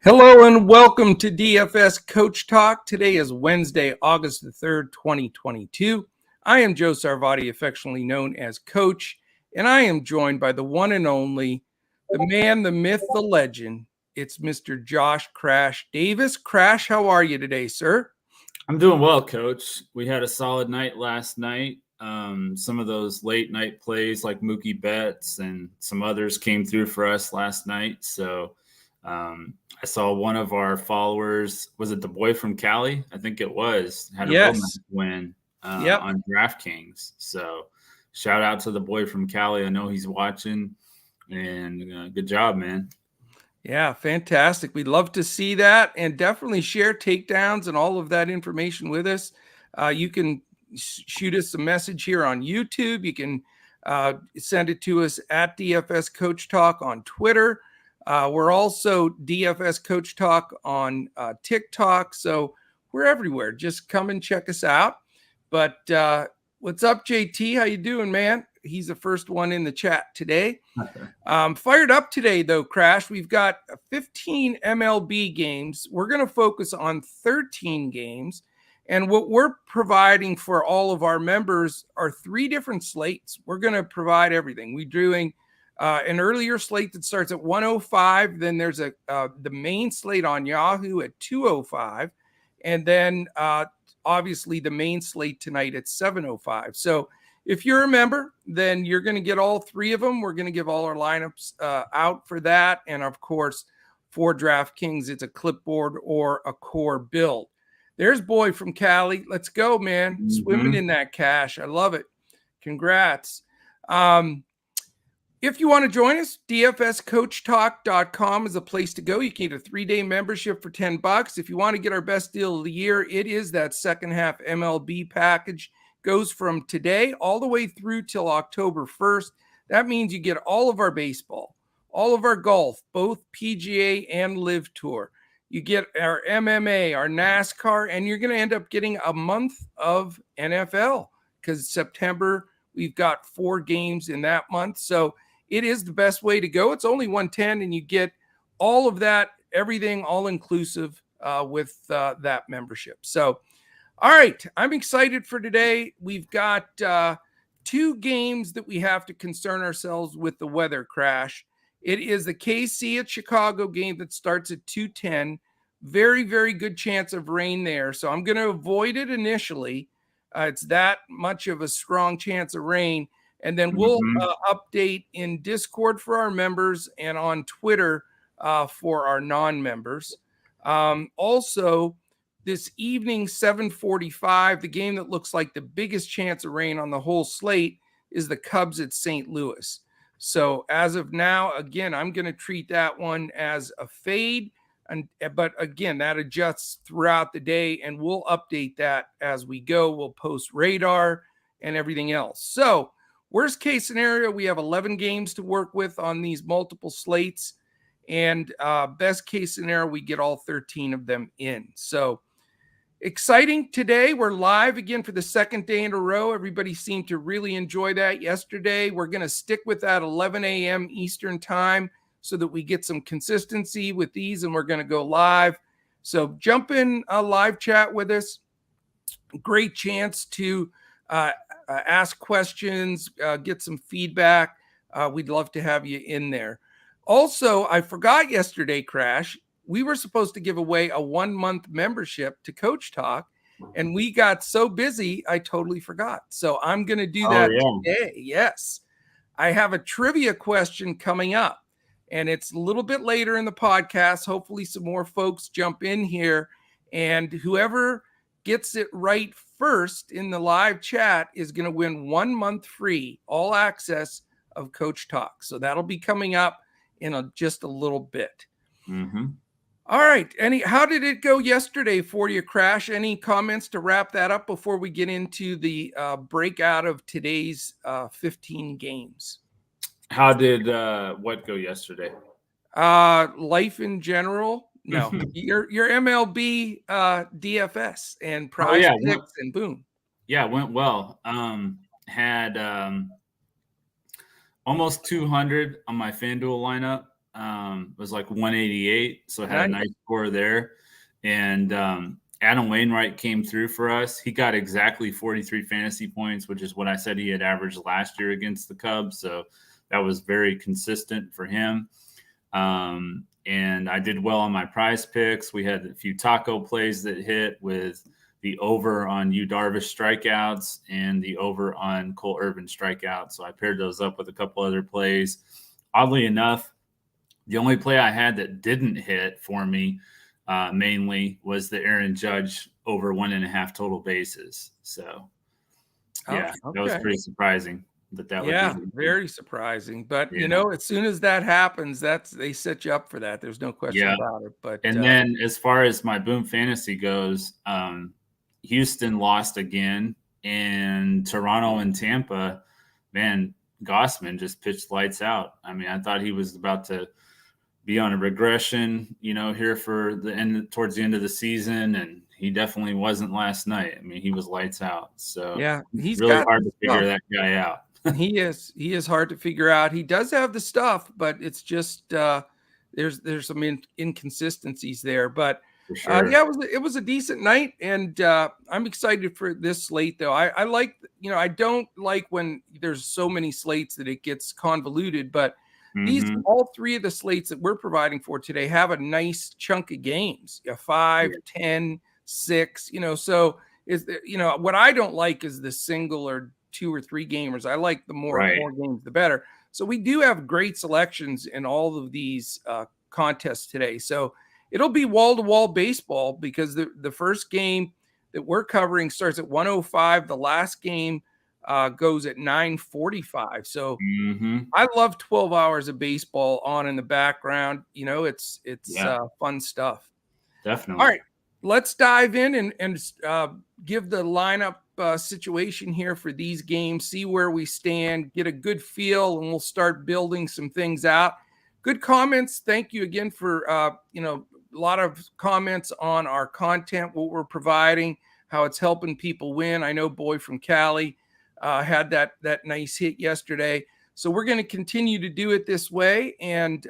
Hello and welcome to DFS Coach Talk. Today is Wednesday, August the 3rd, 2022. I am Joe Sarvati, affectionately known as Coach, and I am joined by the one and only, the man, the myth, the legend. It's Mr. Josh Crash Davis. Crash, how are you today, sir? I'm doing well, Coach. We had a solid night last night. Some of those late night plays like Mookie Betts and some others came through for us last night. So I saw one of our followers, was it the boy from Cali? I think it was, had a real nice win on Draftkings. So shout out to the boy from Cali. I know he's watching, and good job, man. Yeah, fantastic. We'd love to see that, and definitely share takedowns and all of that information with us. You can shoot us a message here on YouTube. You can send it to us at DFS Coach Talk on Twitter. We're also DFS Coach Talk on TikTok. So we're everywhere. Just come and check us out. But what's up, JT? How you doing, man? He's the first one in the chat today. Fired up today, though, Crash. We've got 15 MLB games. We're going to focus on 13 games. And what we're providing for all of our members are 3 different slates. We're going to provide everything. We're doing an earlier slate that starts at 1:05. Then there's the main slate on Yahoo at 2:05. And then obviously the main slate tonight at 7:05. So if you're a member, then you're going to get all 3 of them. We're going to give all our lineups out for that. And of course, for Draftkings, it's a clipboard or a core build. There's boy from Cali. Let's go, man. Mm-hmm. Swimming in that cash. I love it. Congrats. If you want to join us, dfscoachtalk.com is a place to go. You can get a 3-day membership for $10. If you want to get our best deal of the year, it is that second half MLB package. Goes from today all the way through till October 1st. That means you get all of our baseball, all of our golf, both PGA and Live Tour. You get our MMA, our NASCAR, and you're going to end up getting a month of NFL because September, we've got 4 games in that month. So it is the best way to go. It's only $110, and you get all of that, everything all inclusive with that membership. So all right, I'm excited for today. We've got 2 games that we have to concern ourselves with the weather, Crash. It is the KC at Chicago game that starts at 2:10. Very, very good chance of rain there. So I'm going to avoid it initially. It's that much of a strong chance of rain. And then we'll update in Discord for our members and on Twitter for our non-members. Also, this evening, 7:45, the game that looks like the biggest chance of rain on the whole slate is the Cubs at St. Louis. So as of now, again, I'm going to treat that one as a fade. But again, that adjusts throughout the day, and we'll update that as we go. We'll post radar and everything else. So worst case scenario, we have 11 games to work with on these multiple slates. And best case scenario, we get all 13 of them in. So exciting today. We're live again for the second day in a row. Everybody seemed to really enjoy that yesterday. We're going to stick with that 11 a.m. Eastern time so that we get some consistency with these, and we're going to go live. So jump in a live chat with us. Great chance to ask questions, get some feedback. We'd love to have you in there. Also, I forgot yesterday, Crash. We were supposed to give away a 1-month membership to Coach Talk, and we got so busy, I totally forgot. So I'm going to do that today. Yes. I have a trivia question coming up, and it's a little bit later in the podcast. Hopefully some more folks jump in here, and whoever gets it right first in the live chat is going to win 1 month free, all access of Coach Talk. So that'll be coming up in just a little bit. Mm-hmm. All right. How did it go yesterday for you, Crash? Any comments to wrap that up before we get into the breakout of today's 15 games? How did what go yesterday? Life in general. No, your MLB DFS and PrizePicks and boom. Yeah, it went well. Had almost 200 on my Fanduel lineup. was like 188, so it had a Nice. nice score there. And Adam Wainwright came through for us. He got exactly 43 fantasy points, which is what I said he had averaged last year against the Cubs. So that was very consistent for him. And I did well on my prize picks. We had a few taco plays that hit with the over on Yu Darvish strikeouts and the over on Cole Irvin strikeouts. So I paired those up with a couple other plays. Oddly enough, the only play I had that didn't hit for me mainly was the Aaron Judge over 1.5 total bases. So yeah, Okay. that was pretty surprising that Yeah, would be very surprising. But Yeah. as soon as that happens, they set you up for that. There's no question Yeah. about it. But And then as far as my boom fantasy goes, Houston lost again, and Toronto and Tampa, man, Gossman just pitched lights out. I mean, I thought he was about to be on a regression, here for the end, towards the end of the season, and he definitely wasn't last night. I mean, he was lights out. So yeah, he's really got hard to stuff. figure that guy out. He is hard to figure out. He does have the stuff, but it's just there's some inconsistencies there. But For sure. yeah, it was a decent night, and I'm excited for this slate. Though I like, I don't like when there's so many slates that it gets convoluted. But these all three of the slates that we're providing for today have a nice chunk of games. 5, 10, 6. So what I don't like is the single or 2 or 3 gamers. I like the more games, the better. So we do have great selections in all of these contests today. So it'll be wall-to-wall baseball because the first game that we're covering starts at 1:05. The last game goes at 9:45. So I love 12 hours of baseball on in the background. It's fun stuff. Definitely. All right, let's dive in and give the lineup situation here for these games, see where we stand, get a good feel, and we'll start building some things out. Good comments. Thank you again for, a lot of comments on our content, what we're providing, how it's helping people win. I know Boy from Cali had that nice hit yesterday. So we're going to continue to do it this way. And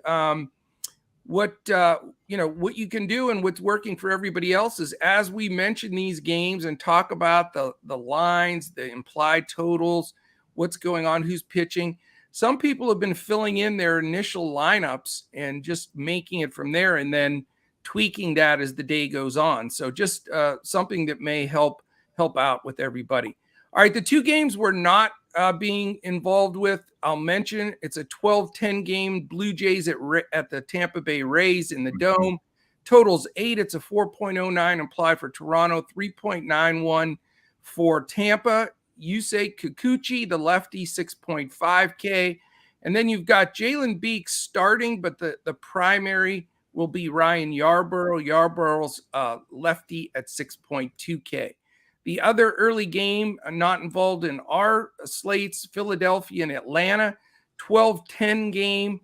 what you can do and what's working for everybody else is, as we mention these games and talk about the lines, the implied totals, what's going on, who's pitching. Some people have been filling in their initial lineups and just making it from there and then tweaking that as the day goes on. So just something that may help out with everybody. All right, the 2 games we're not being involved with, I'll mention it's a 12-10 game. Blue Jays at the Tampa Bay Rays in the Dome. Totals 8. It's a 4.09 implied for Toronto, 3.91 for Tampa. Yusei Kikuchi, the lefty, 6.5K. And then you've got Jalen Beeks starting, but the primary will be Ryan Yarbrough. Yarborough's lefty at 6.2K. The other early game not involved in our slates, Philadelphia and Atlanta, 12-10 game.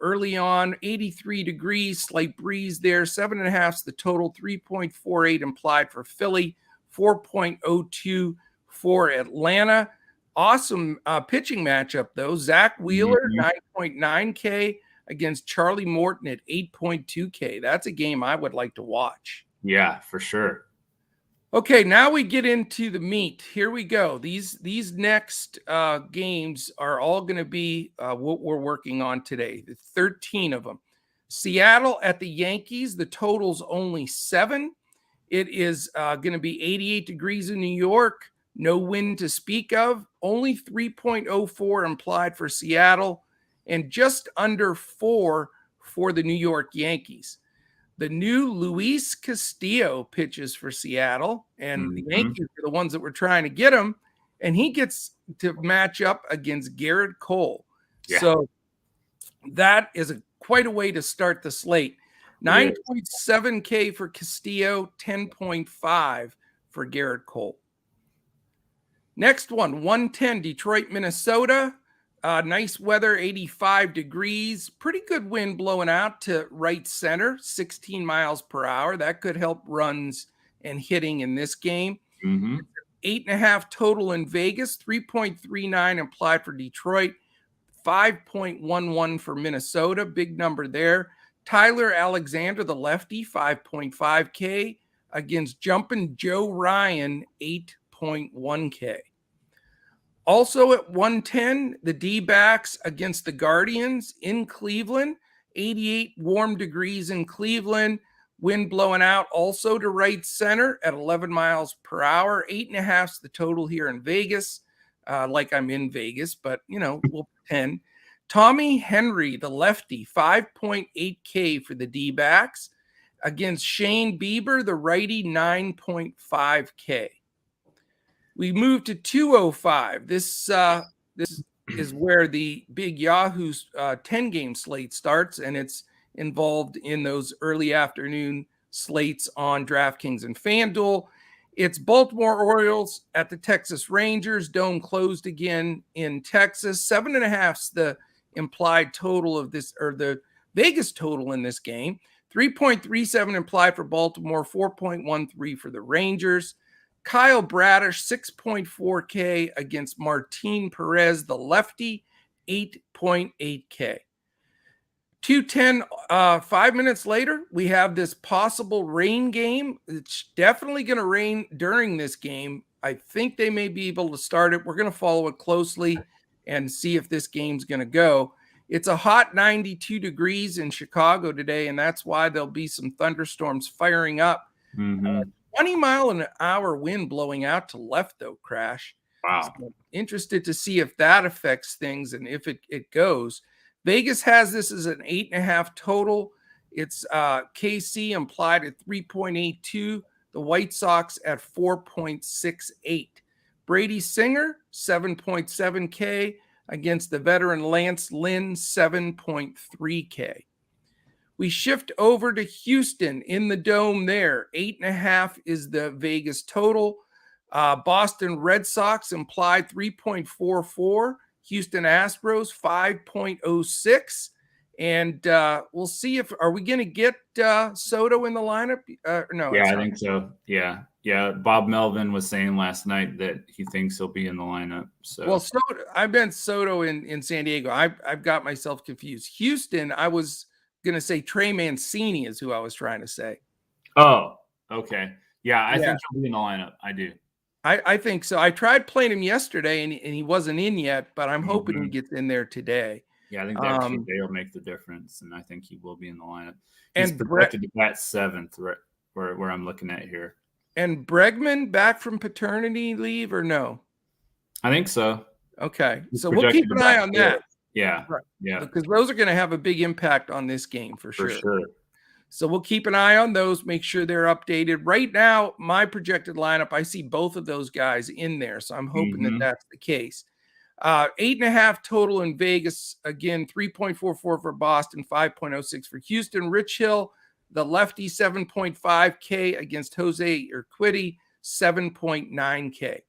Early on, 83 degrees, slight breeze there. 7.5 is the total, 3.48 implied for Philly, 4.02 for Atlanta. Awesome pitching matchup, though. Zach Wheeler, 9.9K against Charlie Morton at 8.2K. That's a game I would like to watch. Yeah, for sure. Okay, now we get into the meat. Here we go. These next games are all going to be what we're working on today. 13 of them. Seattle at the Yankees. The total's only 7. It is going to be 88 degrees in New York. No wind to speak of. Only 3.04 implied for Seattle and just under 4 for the New York Yankees. The new Luis Castillo pitches for Seattle, and the Yankees are the ones that were trying to get him, and he gets to match up against Garrett Cole. Yeah. So that is quite a way to start the slate. 9.7K for Castillo, 10.5 for Garrett Cole. Next one, 110, Detroit, Minnesota. Nice weather, 85 degrees. Pretty good wind blowing out to right center, 16 miles per hour. That could help runs and hitting in this game. 8.5 total in Vegas, 3.39 implied for Detroit, 5.11 for Minnesota. Big number there. Tyler Alexander, the lefty, 5.5K against Jumpin' Joe Ryan, 8.1K. Also at 110, the D-backs against the Guardians in Cleveland, 88 warm degrees in Cleveland, wind blowing out also to right center at 11 miles per hour, 8.5's the total here in Vegas, like I'm in Vegas, but, we'll pretend. Tommy Henry, the lefty, 5.8K for the D-backs against Shane Bieber, the righty, 9.5K. We move to 205. This is where the big Yahoo 10-game slate starts, and it's involved in those early afternoon slates on Draftkings and Fanduel. It's Baltimore Orioles at the Texas Rangers. Dome closed again in Texas. 7.5's the implied total of this, or the Vegas total in this game. 3.37 implied for Baltimore, 4.13 for the Rangers. Kyle Bradish, 6.4K against Martin Perez, the lefty, 8.8K. 210, 5 minutes later, we have this possible rain game. It's definitely going to rain during this game. I think they may be able to start it. We're going to follow it closely and see if this game's going to go. It's a hot 92 degrees in Chicago today, and that's why there'll be some thunderstorms firing up. 20-mile-an-hour wind blowing out to left, though, Crash. Wow. So interested to see if that affects things and if it goes. Vegas has this as an 8.5 total. It's KC implied at 3.82. The White Sox at 4.68. Brady Singer, 7.7K against the veteran Lance Lynn, 7.3K. We shift over to Houston in the Dome there. 8.5 is the Vegas total. Boston Red Sox implied 3.44. Houston Astros 5.06. And we'll see are we going to get Soto in the lineup? No. Yeah, I think so. Yeah. Bob Melvin was saying last night that he thinks he'll be in the lineup. So, well, Soto, I've been Soto in San Diego. I've got myself confused. Houston, I was going to say Trey Mancini is who I was trying to say. Oh, okay. Yeah, I think he'll be in the lineup. I do. I think so. I tried playing him yesterday, and he wasn't in yet, but I'm hoping he gets in there today. Yeah, I think the extra day will make the difference, and I think he will be in the lineup. He's projected to bat 7th, right, where I'm looking at here. And Bregman back from paternity leave or no? I think so. Okay, so we'll keep an eye on that. Yeah, right. Yeah, because those are going to have a big impact on this game for sure. For sure. So we'll keep an eye on those, make sure they're updated. Right now, my projected lineup, I see both of those guys in there, so I'm hoping that that's the case. 8.5 total in Vegas. Again, 3.44 for Boston, 5.06 for Houston. Rich Hill, the lefty, 7.5K against Jose Urquidy, 7.9K.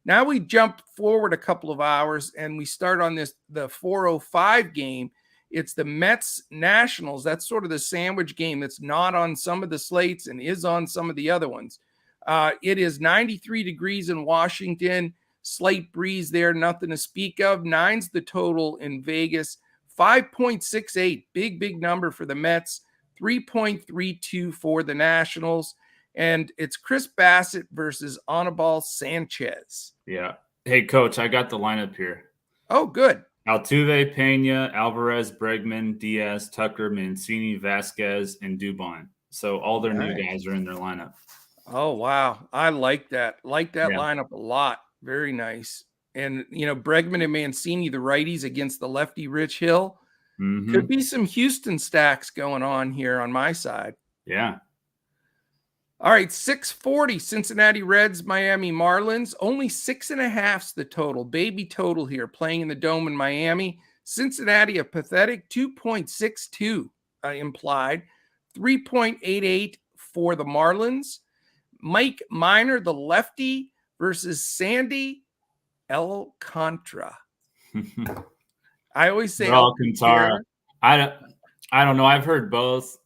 Now we jump forward a couple of hours, and we start on the 4:05 game. It's the Mets Nationals. That's sort of the sandwich game that's not on some of the slates and is on some of the other ones. It is 93 degrees in Washington. Slight breeze there, nothing to speak of. 9's the total in Vegas. 5.68, big number for the Mets. 3.32 for the Nationals. And it's Chris Bassett versus Anibal Sanchez. Yeah. Hey, Coach, I got the lineup here. Oh, good. Altuve, Pena, Alvarez, Bregman, Diaz, Tucker, Mancini, Vasquez, and Dubon. So all their new guys are in their lineup. Oh, wow. I like that. Lineup a lot. Very nice. And, Bregman and Mancini, the righties against the lefty Rich Hill. Could be some Houston stacks going on here on my side. Yeah. All right, 640 Cincinnati Reds, Miami Marlins. Only 6.5's the total. Baby total here, playing in the Dome in Miami. Cincinnati, a pathetic 2.62 implied. 3.88 for the Marlins. Mike Minor, the lefty, versus Sandy Alcantara. I always say Alcantara. I don't know. I've heard both.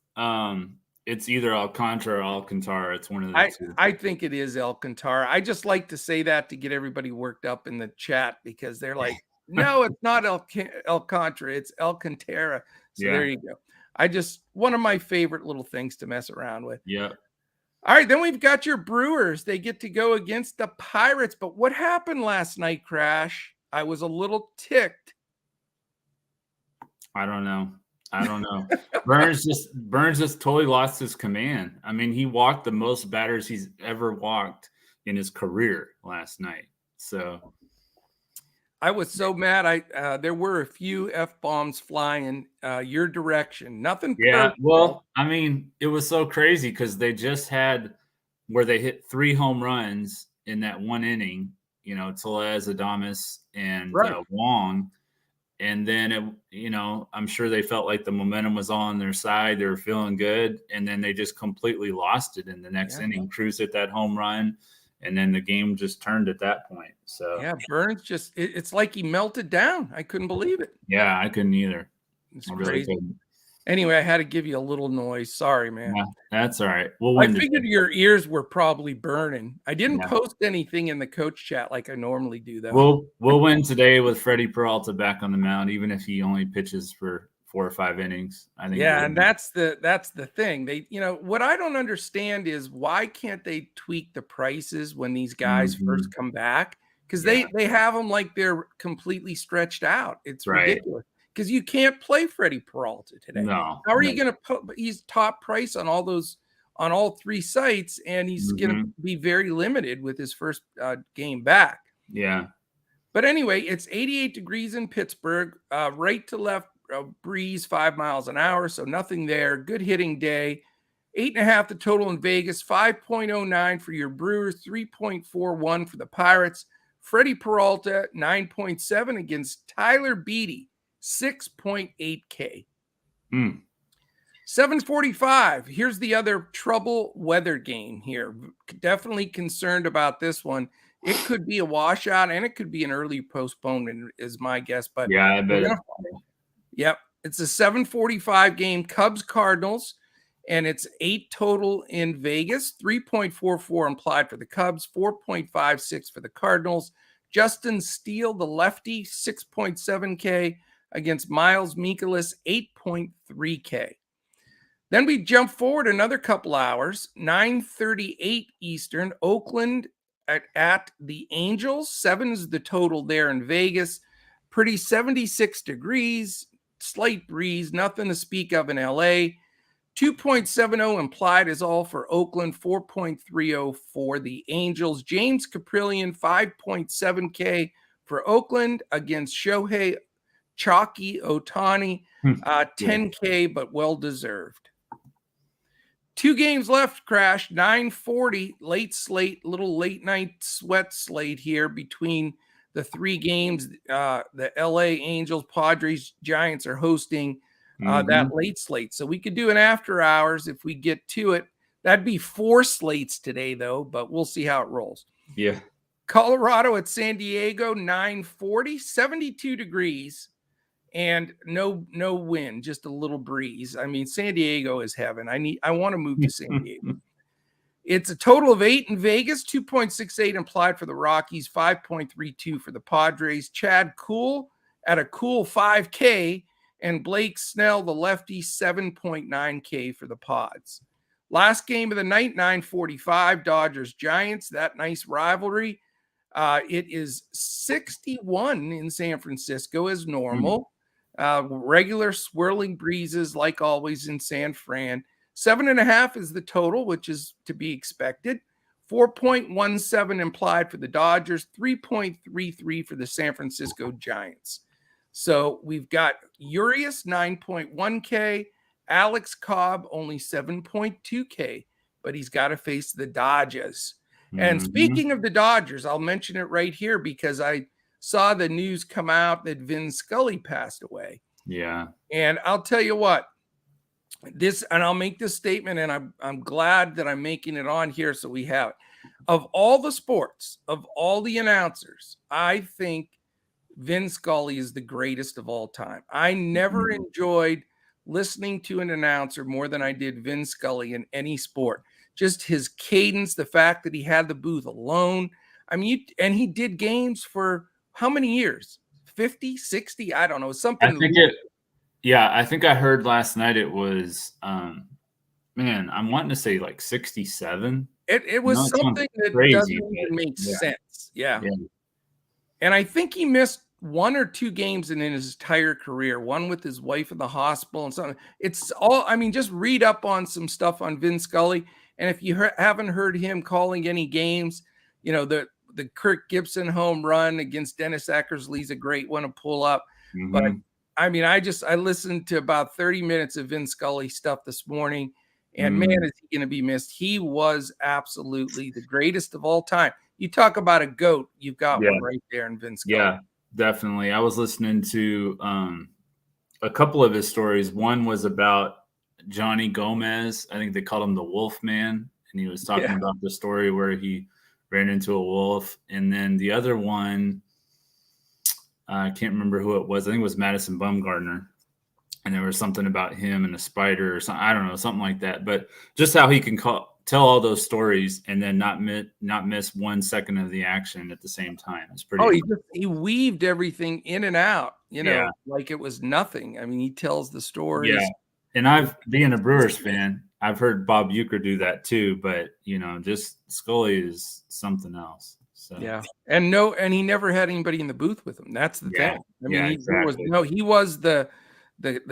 It's either Alcantara or Alcantara. It's one of the two. I think it is Alcantara. I just like to say that to get everybody worked up in the chat because they're like, No, it's not Alcantara. It's Alcantara. So there you go. One of my favorite little things to mess around with. Yeah. All right, then we've got your Brewers. They get to go against the Pirates. But what happened last night, Crash? I was a little ticked. I don't know. Burns just totally lost his command. I mean, he walked the most batters he's ever walked in his career last night. So I was so mad. There were a few F-bombs flying your direction. Nothing. Yeah, personal. well, I mean, it was so crazy because they just had where they hit 3 home runs in that one inning, Tellez, Adames, and Wong. And then, I'm sure they felt like the momentum was on their side. They were feeling good. And then they just completely lost it in the next inning. Cruz hit that home run. And then the game just turned at that point. So, yeah, Burns it's like he melted down. I couldn't believe it. Yeah, I couldn't either. It's crazy. Anyway, I had to give you a little noise. Sorry, man. Yeah, that's all right. We'll win. I figured your ears were probably burning. I didn't post anything in the coach chat like I normally do, though. We'll win today with Freddie Peralta back on the mound, even if he only pitches for 4 or 5 innings. I think. Yeah, and that's the thing. They, what I don't understand is why can't they tweak the prices when these guys first come back? Because they have them like they're completely stretched out. It's ridiculous. Because you can't play Freddie Peralta today. No. How are you going to put? He's top price on all 3 sites, and he's going to be very limited with his first game back. Yeah. But anyway, it's 88 degrees in Pittsburgh, right to left breeze 5 miles an hour, so nothing there. Good hitting day. 8.5 the total in Vegas, 5.09 for your Brewers, 3.41 for the Pirates. Freddie Peralta, 9.7 against Tyler Beatty. 6.8K. 7:45. Here's the other trouble weather game here. Definitely concerned about this one. It could be a washout and it could be an early postponement, is my guess. But yeah, I bet. Yep. It's a 7:45 game, Cubs Cardinals, and it's 8 total in Vegas. 3.44 implied for the Cubs, 4.56 for the Cardinals. Justin Steele, the lefty, 6.7K. Against Miles Mikolas, 8.3K. Then we jump forward another couple hours, 9:38 Eastern, Oakland at the Angels. 7 is the total there in Vegas. Pretty 76 degrees, slight breeze, nothing to speak of in LA. 2.70 implied is all for Oakland, 4.30 for the Angels. James Caprillion, 5.7K for Oakland against Shohei Chalky Ohtani, 10K, but well-deserved. 2 games left, Crash, 9:40, late slate, little late-night sweat slate here between the 3 games. The LA Angels, Padres, Giants are hosting that late slate. So we could do an after hours if we get to it. That'd be 4 slates today, though, but we'll see how it rolls. Yeah. Colorado at San Diego, 9:40, 72 degrees. And no wind, just a little breeze. I mean, San Diego is heaven. I want to move to San Diego. It's a total of 8 in Vegas, 2.68 implied for the Rockies, 5.32 for the Padres. Chad Kuhl at a cool 5K, and Blake Snell, the lefty, 7.9K for the Pods. Last game of the night, 9:45, Dodgers Giants. That nice rivalry. It is 61 in San Francisco as normal. Regular swirling breezes like always in San Fran. 7.5 is the total, which is to be expected. 4.17 implied for the Dodgers, 3.33 for the San Francisco Giants. So we've got Urias, 9.1K, Alex Cobb, only 7.2K, but he's got to face the Dodgers. And speaking of the Dodgers, I'll mention it right here because I saw the news come out that Vin Scully passed away. Yeah. And I'll tell you what, and I'll make this statement, and I'm glad that I'm making it on here so we have it. Of all the sports, of all the announcers, I think Vin Scully is the greatest of all time. I never enjoyed listening to an announcer more than I did Vin Scully in any sport. Just his cadence, the fact that he had the booth alone. I mean, and he did games for how many years? 50, 60. I don't know. I Something. think I think I heard last night it was, man, I'm wanting to say like 67. It No, was it sounds something that doesn't crazy, even but make sense. Yeah. yeah. And I think he missed 1 or 2 games in his entire career, one with his wife in the hospital and something. It's all, I mean, just read up on some stuff on Vin Scully. And if you haven't heard him calling any games, the Kirk Gibson home run against Dennis Eckersley's a great one to pull up. But I mean, I listened to about 30 minutes of Vin Scully stuff this morning, and man, is he going to be missed. He was absolutely the greatest of all time. You talk about a GOAT, you've got one right there in Vin Scully. Yeah, definitely. I was listening to a couple of his stories. One was about Johnny Gomez. I think they called him the Wolf Man, and he was talking about the story where he ran into a wolf. And then the other one, I can't remember who it was. I think it was Madison Bumgarner. And there was something about him and a spider or something. I don't know, something like that. But just how he can tell all those stories and then not miss 1 second of the action at the same time. It's pretty. Oh, he weaved everything in and out, like it was nothing. I mean, he tells the stories. Yeah. And being a Brewers fan, I've heard Bob Uecker do that too. But, just Scully is something else. So. Yeah. And he never had anybody in the booth with him. That's the thing. I mean, he was the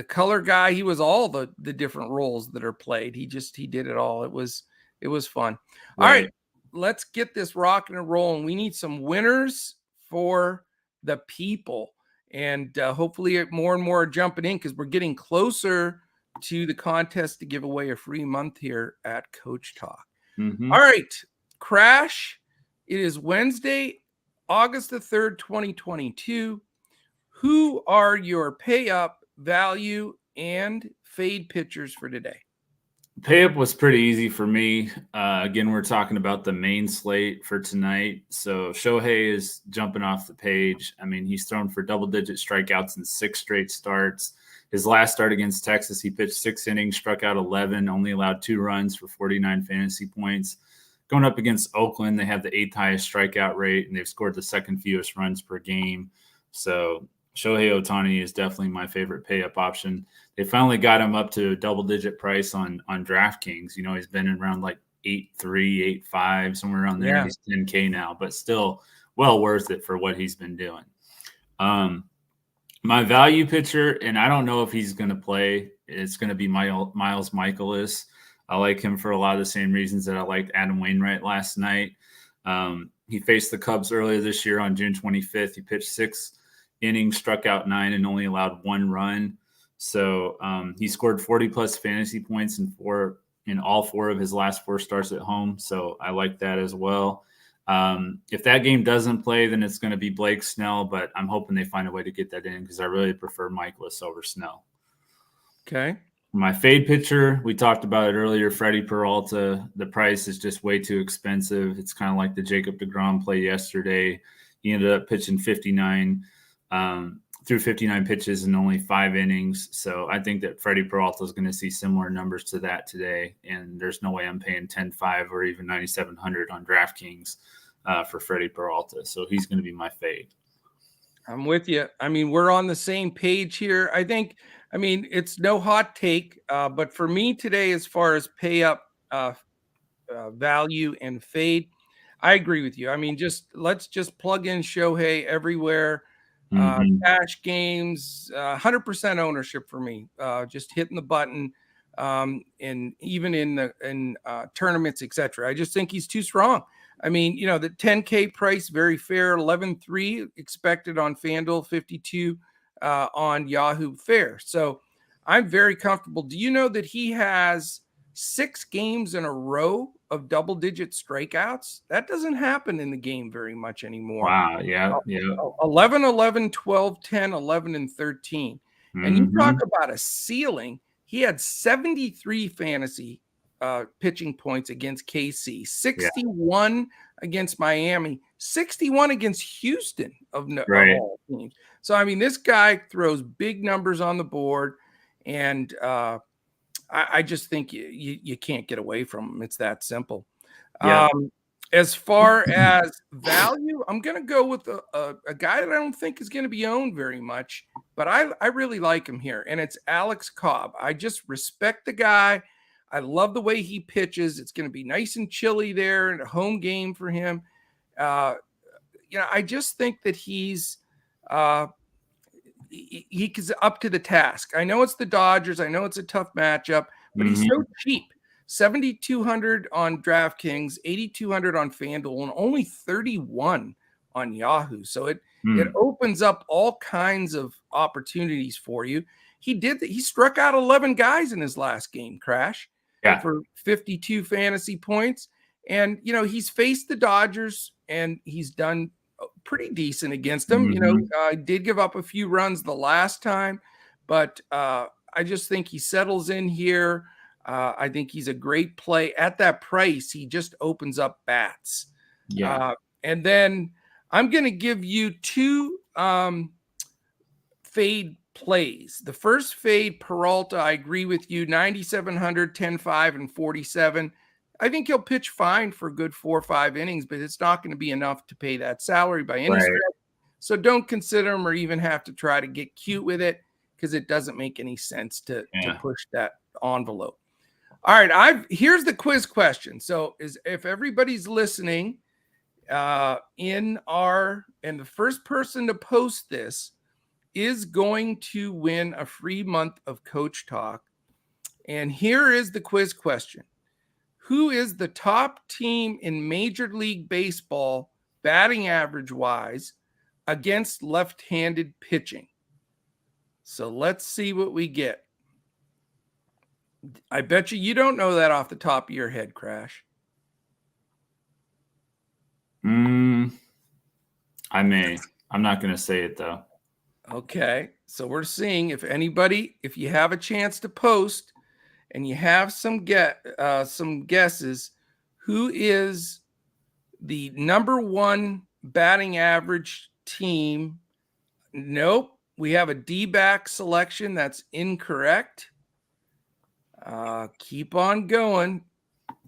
color guy. He was all the different roles that are played. He did it all. It was fun. All right, let's get this rocking and rolling. We need some winners for the people, and hopefully more and more are jumping in because we're getting closer to the contest to give away a free month here at Coach Talk. All right, Crash. It is Wednesday, August the 3rd, 2022. Who are your pay up, value, and fade pitchers for today? Pay up was pretty easy for me. Again, we're talking about the main slate for tonight. So Shohei is jumping off the page. I mean, he's thrown for double-digit strikeouts in 6 straight starts. His last start against Texas, he pitched 6 innings, struck out 11, only allowed 2 runs for 49 fantasy points. Going up against Oakland, they have the 8th highest strikeout rate, and they've scored the 2nd fewest runs per game. So Shohei Ohtani is definitely my favorite pay-up option. They finally got him up to a double-digit price on Draftkings. He's been around like 8.3, 8.5, somewhere around there. Yeah. He's 10K now, but still well worth it for what he's been doing. My value pitcher, and I don't know if he's going to play, it's going to be Miles Michaelis. I like him for a lot of the same reasons that I liked Adam Wainwright last night. He faced the Cubs earlier this year on June 25th. He pitched 6 innings, struck out 9, and only allowed 1 run. So he scored 40-plus fantasy points in all 4 of his last 4 starts at home. So I like that as well. If that game doesn't play, then it's going to be Blake Snell, but I'm hoping they find a way to get that in because I really prefer Michaelis over Snell. Okay. My fade pitcher, we talked about it earlier, Freddie Peralta. The price is just way too expensive. It's kind of like the Jacob deGrom play yesterday. He ended up pitching 59 through 59 pitches in only 5 innings. So I think that Freddie Peralta is going to see similar numbers to that today. And there's no way I'm paying 10.5 or even 9,700 on DraftKings for Freddie Peralta. So he's going to be my fade. I'm with you. I mean, we're on the same page here. I mean, it's no hot take, but for me today, as far as pay up, value and fade, I agree with you. I mean, let's just plug in Shohei everywhere. Cash games, 100% ownership for me. Just hitting the button, and even in tournaments, etc. I just think he's too strong. I mean, the 10K price, very fair, 11.3 expected on Fanduel, 52 on Yahoo fair. So I'm very comfortable. Do you know that he has 6 games in a row of double-digit strikeouts? That doesn't happen in the game very much anymore. Wow, yeah. 11, 11, 12, 10, 11, and 13. And you talk about a ceiling. He had 73 fantasy pitching points against KC, 61 against Miami, 61 against Houston of all teams. So, I mean, this guy throws big numbers on the board, and I just think you can't get away from him. It's that simple. Yeah. As far as value, I'm going to go with a guy that I don't think is going to be owned very much, but I really like him here, and it's Alex Cobb. I just respect the guy. I love the way he pitches. It's going to be nice and chilly there and a home game for him. I just think that he's he's up to the task. I know it's the Dodgers. I know it's a tough matchup, but he's so cheap. 7,200 on DraftKings, 8,200 on Fanduel, and only 31 on Yahoo. So it opens up all kinds of opportunities for you. He struck out 11 guys in his last game, Crash, for 52 fantasy points. And, he's faced the Dodgers and he's done pretty decent against them. Did give up a few runs the last time, but I just think he settles in here. I think he's a great play at that price. He just opens up bats. And then I'm going to give you two fade plays. The first fade, Peralta, I agree with you, 9,700, 10-5, and 47. I think he'll pitch fine for a good 4 or 5 innings, but it's not going to be enough to pay that salary by any stretch. So don't consider him or even have to try to get cute with it because it doesn't make any sense to push that envelope. All right, here's the quiz question. So if everybody's listening and the first person to post this is going to win a free month of Coach Talk. And here is the quiz question. Who is the top team in Major League Baseball batting average wise against left-handed pitching? So let's see what we get. I bet you don't know that off the top of your head, Crash. I may. I'm not going to say it, though. Okay. So we're seeing if you have a chance to post and you have some guesses, who is the number one batting average team? Nope. We have a D-back selection. That's incorrect. Keep on going.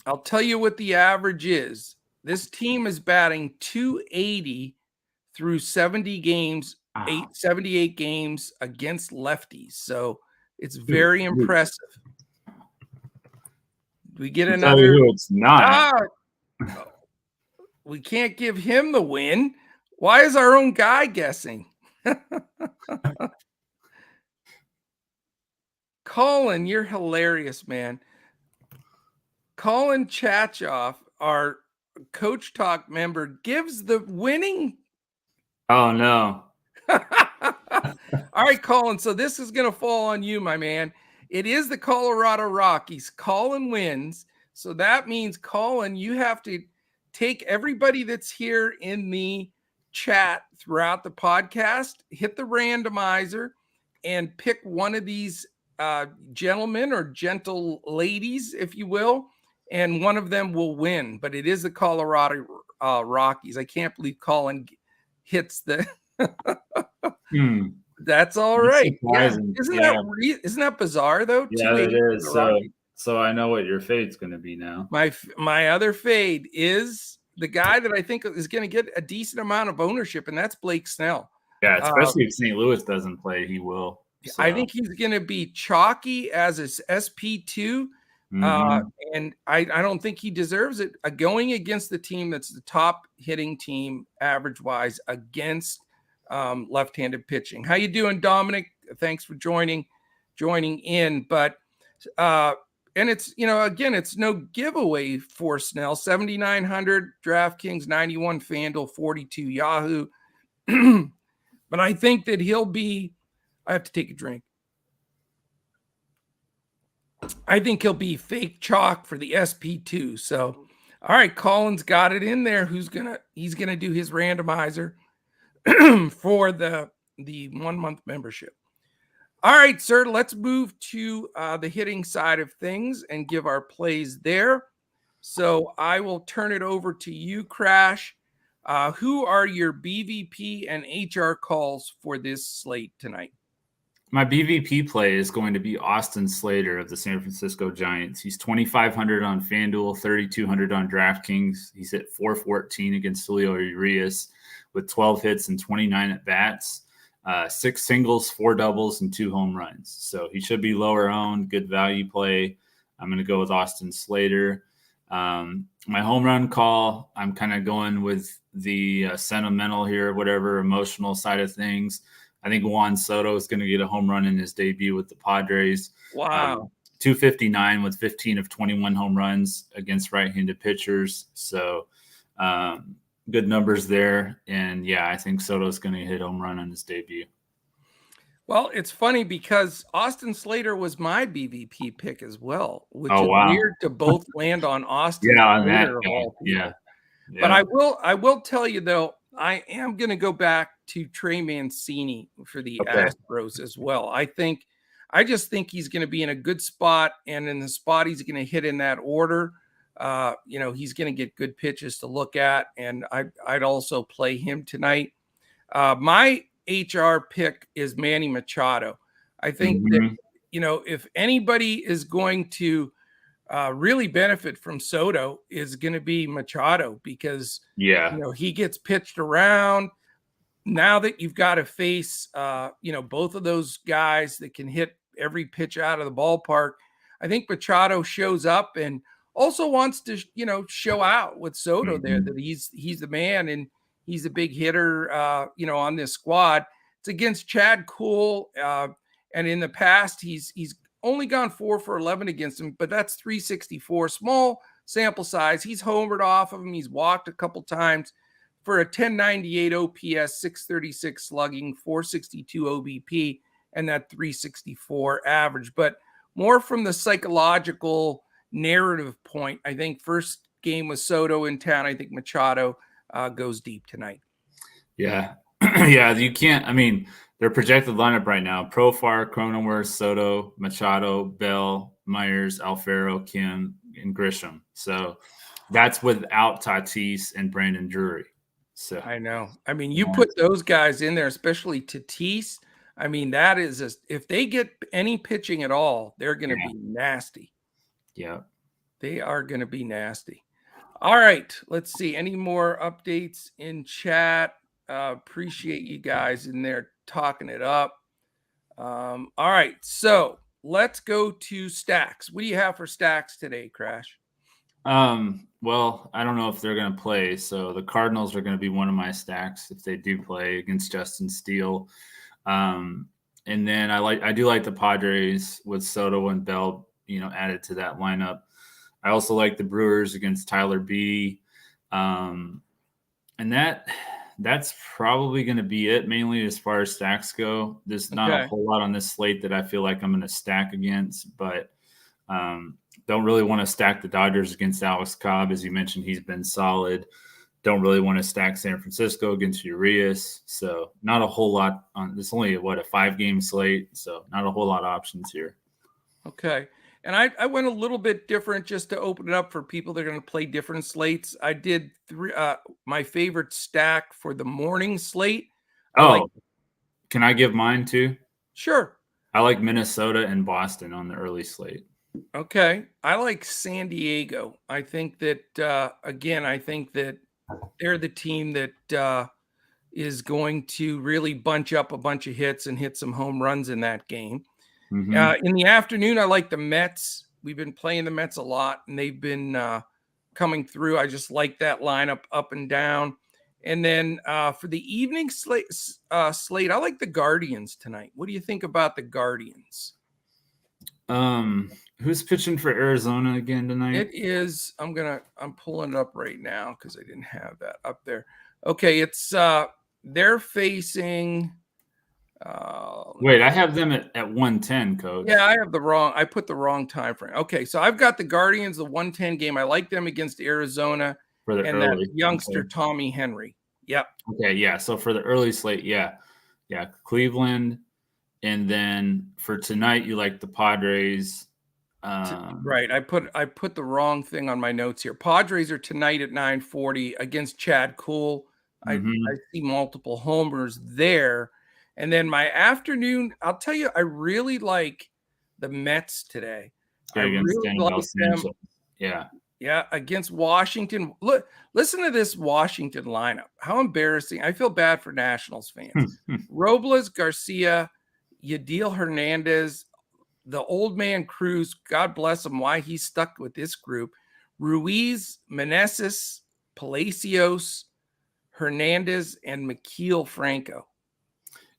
I'll tell you what the average is. This team is batting 280 through 78 games against lefties. So it's very impressive. We get another. It's not. We can't give him the win. Why is our own guy guessing? Colin, you're hilarious, man. Colin Chachoff, our Coach Talk member, gives the winning. Oh, no. All right, Colin. So this is going to fall on you, my man. It is the Colorado Rockies. Colin wins. So that means, Colin, you have to take everybody that's here in the chat throughout the podcast, hit the randomizer, and pick one of these gentlemen or gentle ladies, if you will, and one of them will win. But it is the Colorado Rockies. I can't believe Colin hits the. That's all right. Yeah. Isn't that bizarre though? Yeah, it is. So I know what your fade's going to be now. My other fade is the guy that I think is going to get a decent amount of ownership, and that's Blake Snell. Yeah, especially if St. Louis doesn't play, he will. So. I think he's going to be chalky as his SP2, and I don't think he deserves it. Going against the team that's the top hitting team average-wise against left-handed pitching. How you doing, Dominic? Thanks for joining in. But and it's, again, it's no giveaway for Snell. 7,900 DraftKings, 91 Fanduel, 42 Yahoo. But I think that he'll be. I have to take a drink. I think he'll be fake chalk for the SP2. So, all right, Colin's got it in there. He's gonna do his randomizer for the 1 month membership. All right, sir, let's move to the hitting side of things and give our plays there. So I will turn it over to you, Crash. Who are your BVP and HR calls for this slate tonight? My BVP play is going to be Austin Slater of the San Francisco Giants. He's 2,500 on Fanduel, 3,200 on Draftkings. He's hit 414 against Julio Urias with 12 hits and 29 at bats, 6 singles, 4 doubles, and 2 home runs. So he should be lower owned, good value play. I'm going to go with Austin Slater. My home run call, I'm kind of going with the sentimental here, whatever emotional side of things. I think Juan Soto is going to get a home run in his debut with the Padres. Wow. 259 with 15 of 21 home runs against right-handed pitchers. So good numbers there. And yeah, I think Soto is going to hit home run on his debut. Well, it's funny because Austin Slater was my BVP pick as well, which is wow. weird to both land on Austin Yeah, on Slater that. of all people. Yeah. But I will tell you though, I am going to go back to Trey Mancini for the Astros as well. I just think he's going to be in a good spot, and in the spot he's going to hit in that order. He's going to get good pitches to look at, and I'd also play him tonight. My HR pick is Manny Machado. I think that, if anybody is going to really benefit from Soto is going to be Machado, because he gets pitched around. Now that you've got to face both of those guys that can hit every pitch out of the ballpark, I think Machado shows up and also wants to show out with Soto there, that he's the man and he's a big hitter on this squad. It's against Chad Kuhl, and in the past he's only gone 4 for 11 against him, but that's 364. Small sample size. He's homered off of him. He's walked a couple times for a 1098 OPS, 636 slugging, 462 OBP, and that 364 average. But more from the psychological narrative point, I think first game with Soto in town, I think Machado goes deep tonight. Yeah. Yeah, you can't. I mean, their projected lineup right now: Profar, Cronenworth, Soto, Machado, Bell, Myers, Alfaro, Kim, and Grisham. So that's without Tatis and Brandon Drury. So I know. I mean, you put those guys in there, especially Tatis. I mean, that is if they get any pitching at all, they're going to be nasty. Yeah, they are going to be nasty. All right, let's see. Any more updates in chat? Appreciate you guys in there talking it up. All right, so let's go to stacks. What do you have for stacks today, Crash? Well, I don't know if they're going to play, so the Cardinals are going to be one of my stacks if they do play against Justin Steele. And then I do like the Padres with Soto and Bell, added to that lineup. I also like the Brewers against Tyler Beede. And that's probably going to be it, mainly as far as stacks go. There's not a whole lot on this slate that I feel like I'm going to stack against, but don't really want to stack the Dodgers against Alex Cobb. As you mentioned, he's been solid. Don't really want to stack San Francisco against Urias. So not a whole lot on this. Only, a 5-game slate. So not a whole lot of options here. Okay. And I went a little bit different just to open it up for people that are going to play different slates. I did my favorite stack for the morning slate. Can I give mine too? Sure. I like Minnesota and Boston on the early slate. Okay. I like San Diego. I think that, again, I think that they're the team that is going to really bunch up a bunch of hits and hit some home runs in that game. In the afternoon, I like the Mets. We've been playing the Mets a lot, and they've been coming through. I just like that lineup up and down. And then for the evening slate, I like the Guardians tonight. What do you think about the Guardians? Who's pitching for Arizona again tonight? It is. I'm pulling it up right now because I didn't have that up there. Okay, it's they're facing. Wait, I have them at 110, Coach. Yeah, I put the wrong time frame. Okay, so I've got the Guardians, the 110 game. I like them against Arizona for the and early. That youngster Tommy Henry. Yep. Okay, yeah. So for the early slate, yeah, Cleveland, and then for tonight, you like the Padres. Right. I put the wrong thing on my notes here. Padres are tonight at 9:40 against Chad Kuhl. I see multiple homers there. And then my afternoon, I'll tell you, I really like the Mets today. Yeah, I against really Daniel like them. Sanchez. Yeah. Yeah, against Washington. Look, listen to this Washington lineup. How embarrassing. I feel bad for Nationals fans. Robles, Garcia, Yadiel Hernandez, the old man Cruz, God bless him, why he's stuck with this group. Ruiz, Meneses, Palacios, Hernandez, and Miguel Franco.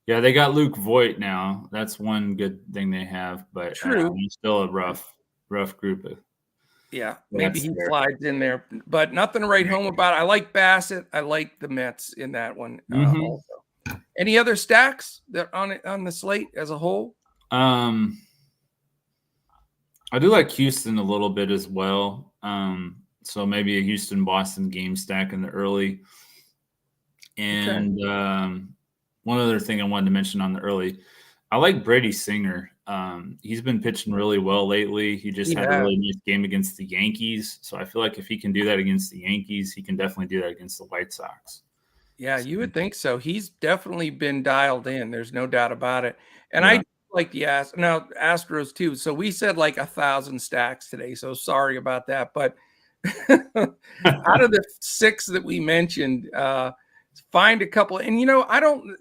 Yeah, they got Luke Voigt now. That's one good thing they have, but True. it's still a rough group of. Yeah, maybe he there. slides in there, but nothing to write home about. I like Bassett. I like the Mets in that one also. Any other stacks that on the slate as a whole? I do like Houston a little bit as well. So maybe a Houston-Boston game stack in the early. And one other thing I wanted to mention on the early, I like Brady Singer. He's been pitching really well lately. He just had a really nice game against the Yankees. So I feel like if he can do that against the Yankees, he can definitely do that against the White Sox. Yeah, you would think so. He's definitely been dialed in. There's no doubt about it. And I like the Astros too. So we said like 1,000 stacks today. So sorry about that. But out of the 6 that we mentioned, find a couple. And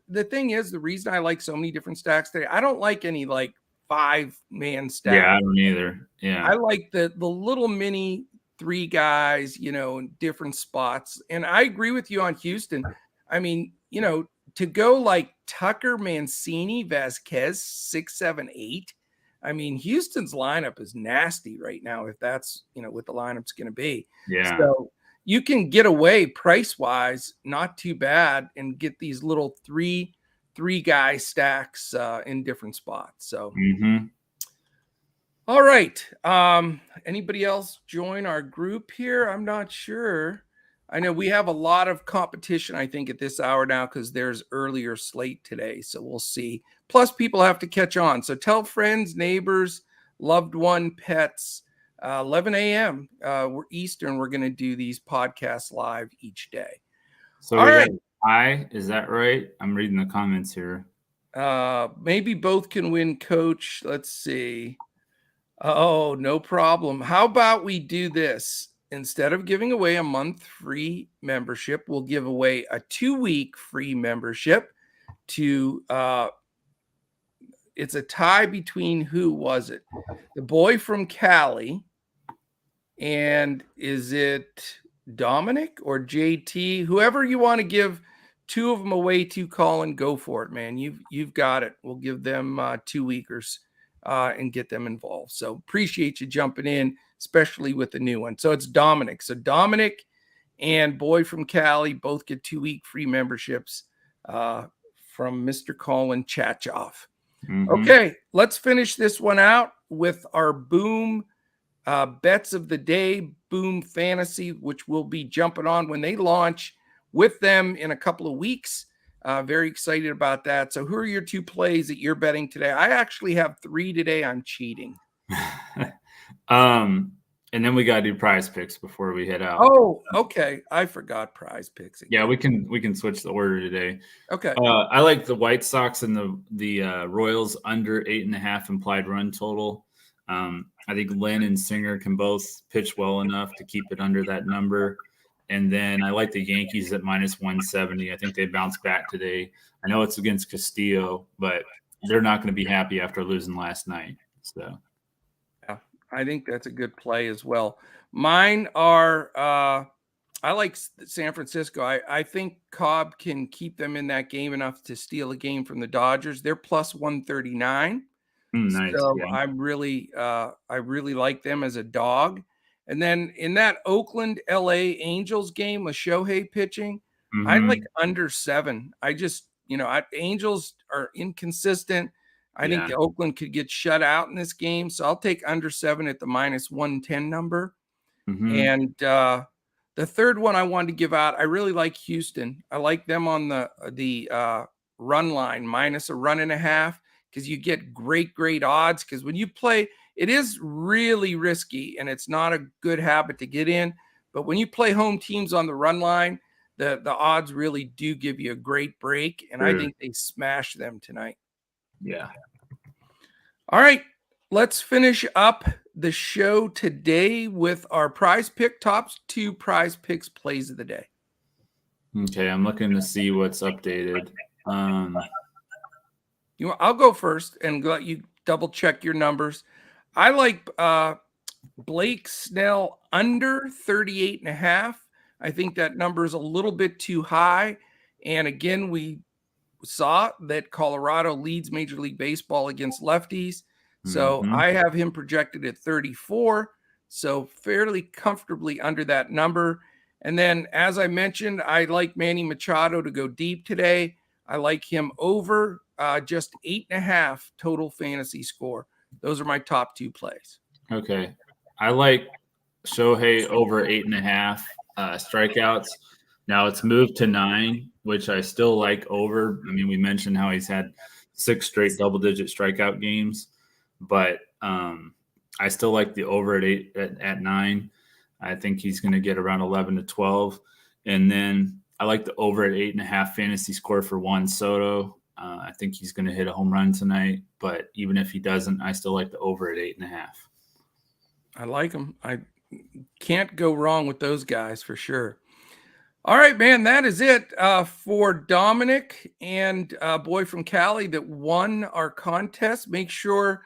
the thing is, the reason I like so many different stacks today, I don't like any like 5-man stacks. Yeah, I don't either. Yeah. I like the little mini 3 guys, in different spots. And I agree with you on Houston. I mean, to go like Tucker, Mancini, Vasquez, 6, 7, 8. I mean, Houston's lineup is nasty right now, if that's, what the lineup's going to be. Yeah. So you can get away price-wise, not too bad, and get these little three guy stacks in different spots. So, all right. Anybody else join our group here? I'm not sure. I know we have a lot of competition, I think, at this hour now because there's earlier slate today. So we'll see. Plus, people have to catch on. So tell friends, neighbors, loved one, pets. 11 a.m. We're Eastern. We're going to do these podcasts live each day. So all right. Is that right? I'm reading the comments here. Maybe both can win, coach. Let's see. Oh, no problem. How about we do this? Instead of giving away a month free membership, we'll give away a 2-week free membership to it's a tie between who was it? The boy from Cali. And is it Dominic or JT? Whoever you want to give 2 of them away to, Colin, go for it, man. You've got it. We'll give them 2-weekers and get them involved. So appreciate you jumping in, especially with the new one. So it's Dominic. So Dominic and boy from Cali both get 2-week free memberships from Mr. Colin Chachoff. Okay, let's finish this one out with our Boom bets of the day, Boom Fantasy, which we'll be jumping on when they launch with them in a couple of weeks. Very excited about that. So who are your 2 plays that you're betting today? I actually have 3 today. I'm cheating. And then we got to do PrizePicks before we head out. Oh, okay. I forgot PrizePicks again. Yeah, we can switch the order today. Okay. I like the White Sox and the Royals under 8.5 implied run total. I think Lynn and Singer can both pitch well enough to keep it under that number. And then I like the Yankees at -170. I think they bounced back today. I know it's against Castillo, but they're not going to be happy after losing last night. So, yeah, I think that's a good play as well. Mine are I like San Francisco. I think Cobb can keep them in that game enough to steal a game from the Dodgers. They're +139. Nice. So yeah. I really like them as a dog. And then in that Oakland LA Angels game with Shohei pitching, I like under 7. I just, Angels are inconsistent. I think the Oakland could get shut out in this game. So I'll take under 7 at the -110 number. And the third one I wanted to give out, I really like Houston. I like them on the run line, -1.5. Because you get great odds. Because when you play, it is really risky and it's not a good habit to get in. But when you play home teams on the run line, the odds really do give you a great break, and I think they smash them tonight. Yeah. All right, let's finish up the show today with our prize pick tops 2 prize picks plays of the day. Okay, I'm looking to see what's updated. I'll go first and let you double check your numbers. I like Blake Snell under 38.5. I think that number is a little bit too high. And again, we saw that Colorado leads Major League Baseball against lefties. So I have him projected at 34. So fairly comfortably under that number. And then, as I mentioned, I like Manny Machado to go deep today. I like him over just 8.5 total fantasy score. Those are my top 2 plays. Okay. I like Shohei over 8.5 strikeouts. Now it's moved to 9, which I still like over. I mean, we mentioned how he's had 6 straight double-digit strikeout games, but I still like the over at 9. I think he's going to get around 11 to 12. And then I like the over at 8.5 fantasy score for Juan Soto. I think he's going to hit a home run tonight, but even if he doesn't, I still like the over at 8.5. I like him. I can't go wrong with those guys for sure. All right, man, that is it for Dominic and boy from Cali that won our contest. Make sure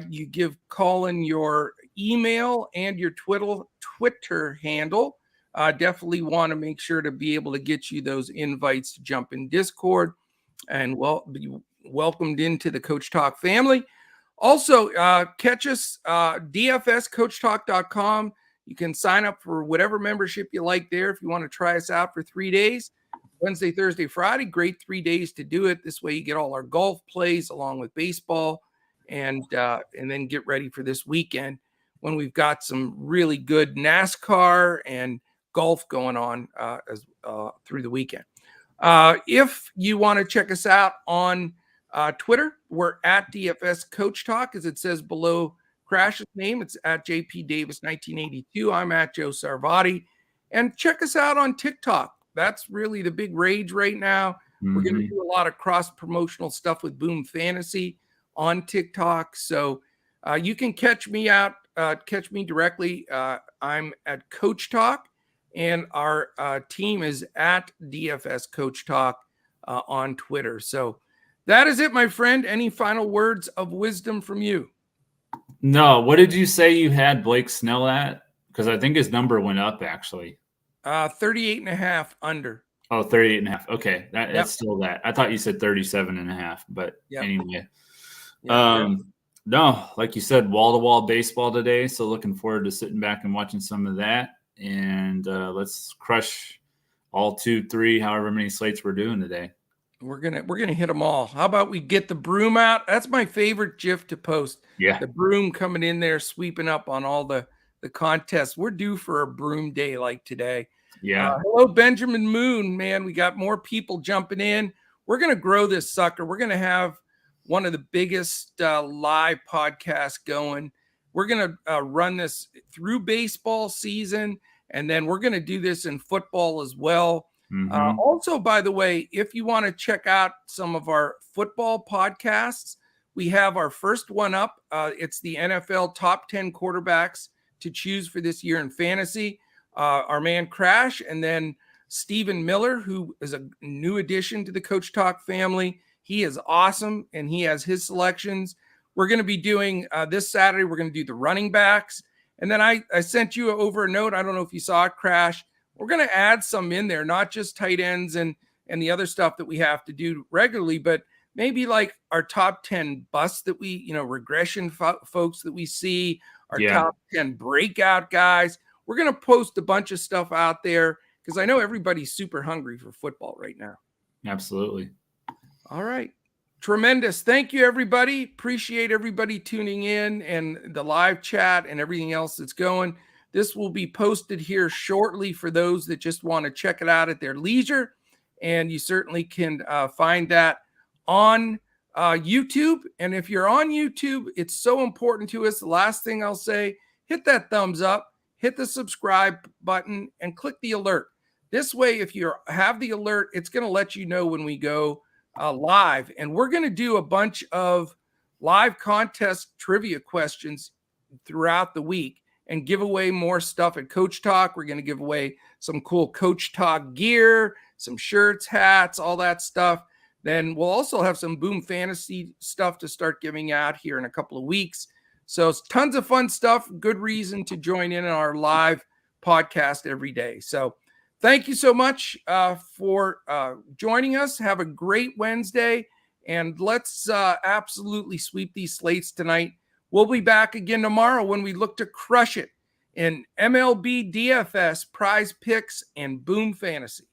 you give Colin your email and your Twitter handle. Definitely want to make sure to be able to get you those invites to jump in Discord and be welcomed into the Coach Talk family. Also, catch us dfscoachtalk.com. You can sign up for whatever membership you like there if you want to try us out for 3 days. Wednesday, Thursday, Friday, great 3 days to do it. This way you get all our golf plays along with baseball and then get ready for this weekend when we've got some really good NASCAR and golf going on through the weekend. If you want to check us out on Twitter, we're at DFS Coach Talk, as it says below Crash's name. It's at JP Davis 1982. I'm at Joe Sarvati. And check us out on TikTok. That's really the big rage right now. We're going to do a lot of cross-promotional stuff with Boom Fantasy on TikTok. So you can catch me directly. I'm at Coach Talk, and our team is at DFS Coach Talk on Twitter. So that is it, my friend. Any final words of wisdom from you? No. What did you say you had Blake Snell at? Because I think his number went up, actually. 38.5 under. Oh, 38.5. Okay. That's still that. I thought you said 37.5, but anyway. No, like you said, wall-to-wall baseball today. So looking forward to sitting back and watching some of that. And let's crush all 2, 3, however many slates we're doing today. We're gonna hit them all. How about we get the broom out? That's my favorite GIF to post. Yeah. The broom coming in there, sweeping up on all the contests. We're due for a broom day like today. Yeah. Hello, Benjamin Moon, man. We got more people jumping in. We're gonna grow this sucker. We're gonna have one of the biggest live podcasts going. We're gonna run this through baseball season, and then we're gonna do this in football as well. Also, by the way, if you want to check out some of our football podcasts, we have our first one up. It's the NFL top 10 quarterbacks to choose for this year in fantasy. Our man Crash, and then Stephen Miller, who is a new addition to the Coach Talk family. He is awesome, and he has his selections. We're going to be doing this Saturday, we're going to do the running backs. And then I sent you over a note. I don't know if you saw it, Crash. We're going to add some in there, not just tight ends and the other stuff that we have to do regularly, but maybe like our top 10 busts that we, regression folks that we see, our top 10 breakout guys. We're going to post a bunch of stuff out there because I know everybody's super hungry for football right now. Absolutely. All right. Tremendous. Thank you, everybody. Appreciate everybody tuning in and the live chat and everything else that's going. This will be posted here shortly for those that just want to check it out at their leisure. And you certainly can find that on YouTube. And if you're on YouTube, it's so important to us. The last thing I'll say, hit that thumbs up, hit the subscribe button, and click the alert. This way, if you have the alert, it's going to let you know when we go live. And we're going to do a bunch of live contest trivia questions throughout the week and give away more stuff at Coach Talk. We're going to give away some cool Coach Talk gear, some shirts, hats, all that stuff. Then we'll also have some Boom Fantasy stuff to start giving out here in a couple of weeks. So tons of fun stuff. Good reason to join in our live podcast every day. So thank you so much for joining us. Have a great Wednesday, and let's absolutely sweep these slates tonight. We'll be back again tomorrow when we look to crush it in MLB DFS, PrizePicks, and Boom Fantasy.